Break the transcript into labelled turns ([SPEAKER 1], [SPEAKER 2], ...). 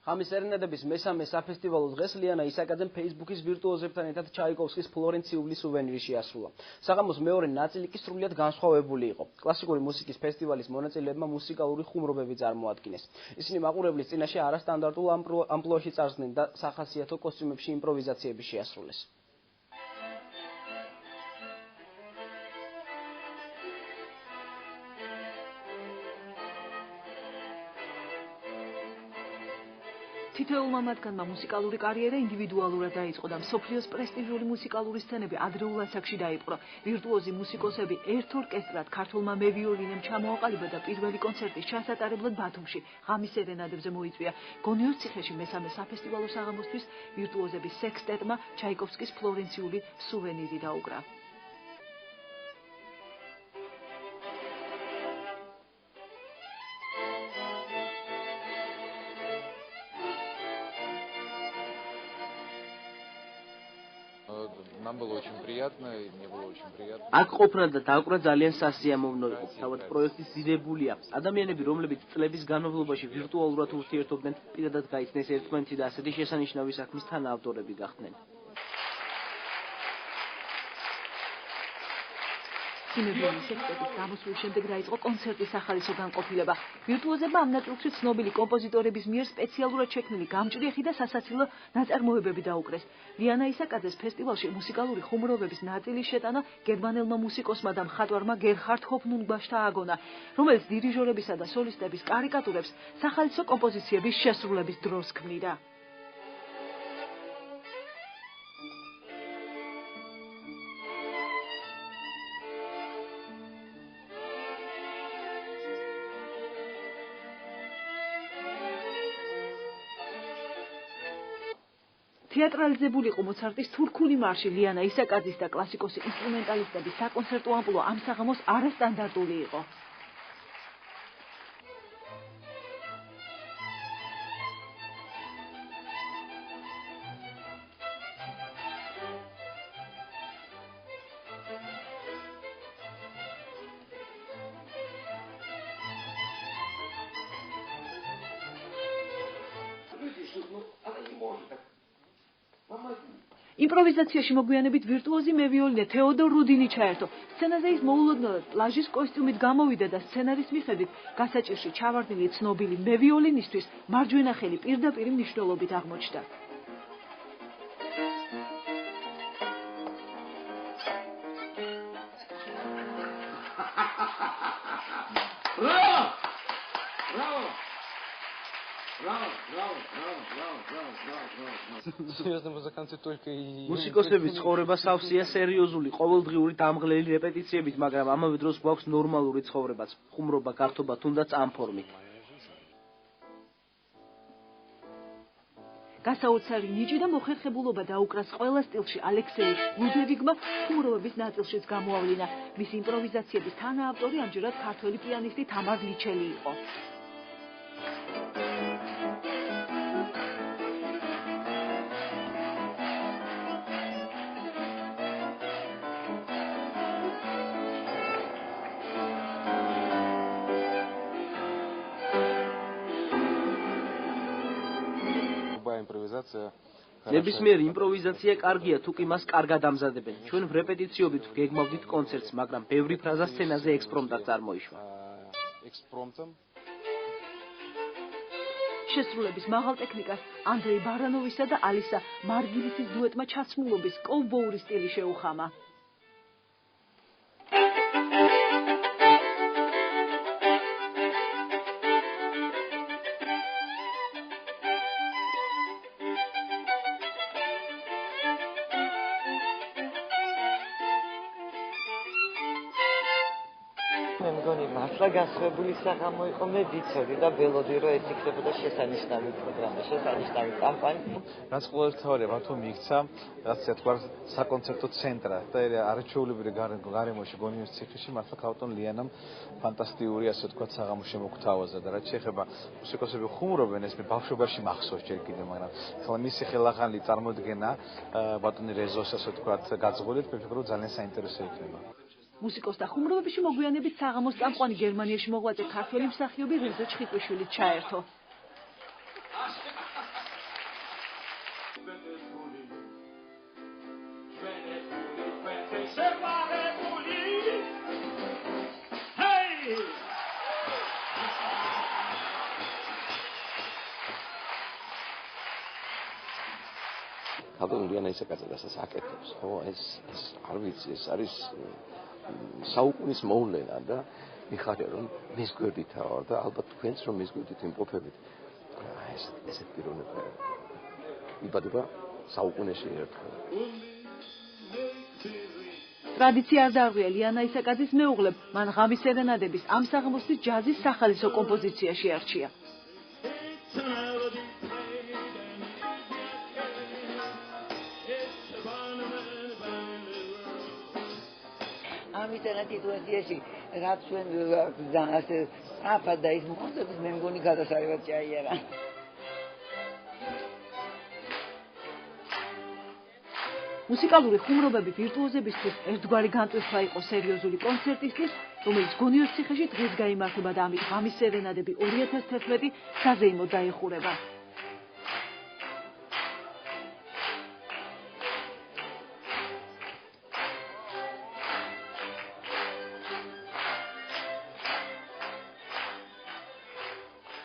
[SPEAKER 1] ღამის სერენადების მესამე საფესტივალო დღეს ლიანა ისაკაძემ Facebook-ის ვირტუოზებთან ერთად ჩაიკოვსკის ფლორენციული სუვენირი შეასრულა. საღამოს მეორე ნაწილი კი სრულიად განსხვავებული იყო. კლასიკური მუსიკის ფესტივალის მონაწილეებმა მუსიკალური ხუმრობები წარმოადგინეს. ისინი მაყურებლის წინაშე არასტანდარტულ ამპლუაში წარსდნენ და სახასიათო კოსტიუმებში იმპროვიზაციები შეასრულეს.
[SPEAKER 2] თითოეულმა მათგანმა მუსიკალური კარიერა ინდივიდუალურად დაიწყო და მსოფლიოს პრესტიჟული მუსიკალური სცენები ადრეულ ასაკში დაიპყრო. ვირტუოზი მუსიკოსები ერთ ორკესტრად ქართულმა მევიოლინემ ჩამოაყალიბა და პირველი კონცერტის ჩასატარებლად ბათუმში ღამის სერენადებზე მოიწვია. გონიოს ციხეში მესამე საფესტივალო საღამოსთვის ვირტუოზების სექსტეტმა ჩაიკოვსკის ფლორენციული სუვენირი დაუკრა.
[SPEAKER 3] Нам было очень приятно, и мне было очень приятно.
[SPEAKER 1] აქ ყოფნა და დაუკრა ძალიან სასიამოვნო იყო. თავად პროექტის დიდებულია. ადამიანები, რომლებიც წლების განმავლობაში ვირტუალურად ურთიერთობდნენ, პირადად გაიცნეს ერთმანეთი და ასეთი შესანიშნავი საქმის თანაავტორები გახდნენ.
[SPEAKER 2] სიმებონის სექსტეტის გამოსვლის შემდეგ დაიწყო კონცერტის სახალისო განყოფილება. ვირტუოზებმა ამ ნაწილში ცნობილი კომპოზიტორების მიერ სპეციალურად შექმნილი გამჭრიახი და სასაცილო ნაწარმოებები დაუკრეს. ლიანა ისაკაძეს ფესტივალში მუსიკალური ხუმრობების ნაწილის შეტანა გერმანელმა მუსიკოსმა და მხატვარმა გერჰარდ ჰოფნუნგბაშთა აგონა, რომელიც დირიჟორებისა და სოლისტების კარიკატურებს სახალისო კომპოზიციების შესრულების დროს ქმნიდა. თეატრალიზებული იყო მოცარტის თურქული მარში. ლიანა ისაკაძის და კლასიკოსი ინსტრუმენტალისტების საკონცერტო ამპლუა ამ საღამოს არასტანდარტული იყო. იმპროვიზაციაში მოგვიანებით ვირტუოზი მევიოლინე თეოდორ რუდინი ჩაერთო. სცენაზე ის მოულოდნელად პლაჟის კოსტიუმით გამოვიდა და სცენარის მიხედვით გასაჭირში ჩავარდნილი ცნობილი მევიოლინისტვის მარჯვენა ხელი პირდაპირ მნიშვნელობით აღმოჩნდა.
[SPEAKER 1] მუსიკოსების ცხოვრება სავსეა სერიოზული, ყოველდღიური დამღლელი რეპეტიციებით, მაგრამ ამავე დროს გვაქვს ნორმალური ცხოვრებაც, ხუმრობა, გართობა, თუნდაც ამ ფორმით.
[SPEAKER 2] გასაოცარი ნიჭი და მოხერხებულობა დაუკრას ყველა სტილში ალექსეი ლუდევიგმა ხუმრობების ნაწილშიც გამოავლინა. მისი იმპროვიზაციების თანაავტორი ამჯერად ქართველი პიანისტი თამარ ლიჩელი იყო. ნებისმიერი იმპროვიზაცია კარგია, თუკი მას კარგად ამზადებენ. ჩვენ რეპეტიციობით გეგმავდით კონცერტს, მაგრამ ბევრი ფრაზა სცენაზე ექსპრომტად წარმოიშვა. შესრულების მაღალ ტექნიკას ანდრეი ბარანოვისა და ალისა მარგილისის დუეტმა ჩაცმულობის კოვბოური სტილი შეუხამა.
[SPEAKER 4] მე მგონი მართლა განსხვავებული საღამო იყო. მე ვიცოდი და ველოდი რომ ეს იქნებოდა შესანიშნავი პროგრამა, შესანიშნავი კამპანია.
[SPEAKER 3] რაც ყოველთავარია მართლა მიიქცა, რაც თქვა საკონცერტო ცენტრა და არაჩვეულებრივი გარემოში გონიოს ციხეში მართლა ქალბატონ ლიანამ ფანტასტიკური ასე თქვა საღამო შემოგთავაზა და რაც შეეხება მუსიკოსები ხუმრობენ, ეს მე ბავშვობაში მახსოვს ჯერ კიდევ, მაგრამ ახლა მისი ხელახალი წარმოდგენა ბატონი რეზოს ასე თქვა გაძღოლით, მე ვფიქრობ ძალიან საინტერესო იქნება.
[SPEAKER 2] მუსიკოსთა ხუმრობებში მოგვიანებით საღამოს წამყვანი გერმანიაში მოღვაწე ქართველი მსახიობი რეზო ჩხიკვიშვილი ჩაერთო.
[SPEAKER 5] ქალბატონ ლიანა ისაკაძე რასაც აკეთებს, ხო, ეს არ ვიცი, ეს არის საუკუნის მოვლენა და მიხარია რომ მის გვერდით ვარ და ალბათ თქვენც რომ მის გვერდით იმყოფებით. ესეთ პიროვნება იბადება საუკუნეში ერთხელ.
[SPEAKER 2] ტრადიცია არ დაარღვია ლიანა ისაკაძის მეუღლემ, მან ღამის სერენადების ამ საღამოსთვის ჯაზის სახალისო კომპოზიცია შეარჩია.
[SPEAKER 6] ამიტანაც სიტუაციაში რაც ჩვენ ასე აფად და ის მოხდების მე მგონი გადასარევად ჩაიარა.
[SPEAKER 2] მუსიკალური ხუმრობები ვირტუოზებისთვის ერთგვარი განტვირთვა იყო სერიოზული კონცერტისთვის, რომელიც გონიოს ციხეში დღეს გაიმართება და ამით ღამის სერენადები 2011 საზეიმოდ დაიხურება.